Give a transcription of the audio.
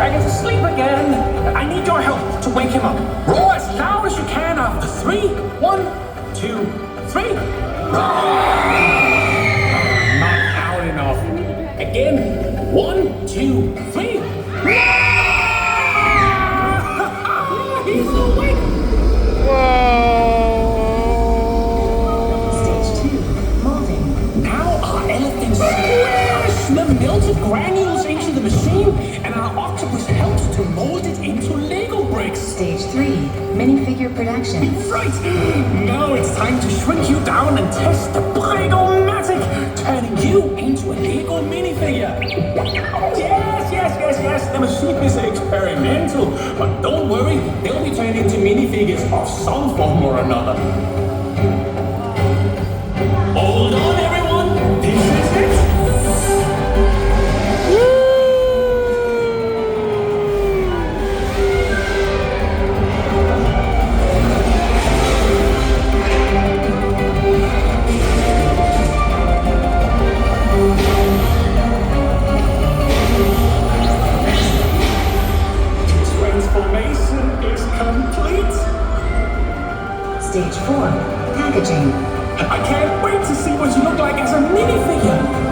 dragon's asleep again. I need your help to wake him up. Roar as loud as you can after 3. 1, 2, 3. Roar! Not loud enough. Again. 1, 2, 3. Roar! He's awake. The melted granules into the machine, and our octopus helps to mold it into Lego bricks. Stage 3, minifigure production. Right! Now it's time to shrink you down and test the Lego-matic, turning you into a Lego minifigure. Yes, the machine is experimental, but don't worry, they'll be turned into minifigures of some form or another. Hold on, everyone! This is it! Stage 4, packaging. I can't wait to see what you look like as a minifigure.